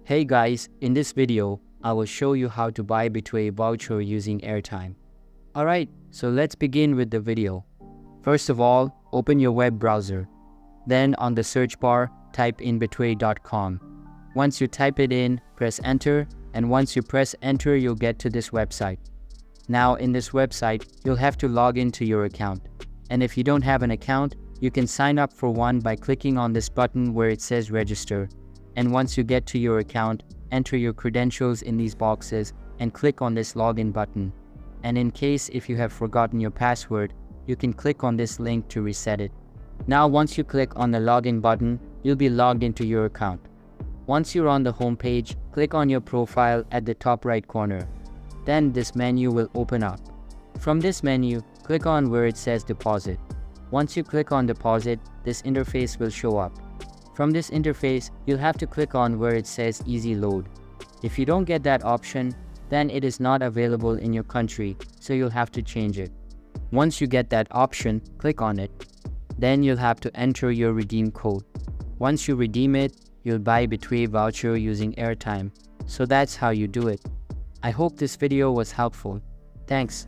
Hey guys, in this video, I will show you how to buy Betway Voucher using Airtime. Alright, so let's begin with the video. First of all, open your web browser. Then on the search bar, type in betway.com. Once you type it in, press enter, and once you press enter, you'll get to this website. Now in this website, you'll have to log into your account. And if you don't have an account, you can sign up for one by clicking on this button where it says register. And once you get to your account, enter your credentials in these boxes and click on this login button. And in case if you have forgotten your password, you can click on this link to reset it. Now once you click on the login button, you'll be logged into your account. Once you're on the home page, click on your profile at the top right corner. Then this menu will open up. From this menu, click on where it says deposit. Once you click on deposit, this interface will show up. From this interface, you'll have to click on where it says easy load. If you don't get that option, then it is not available in your country, so you'll have to change it. Once you get that option, click on it. Then you'll have to enter your redeem code. Once you redeem it, you'll buy Betway Voucher using Airtime. So that's how you do it. I hope this video was helpful. Thanks.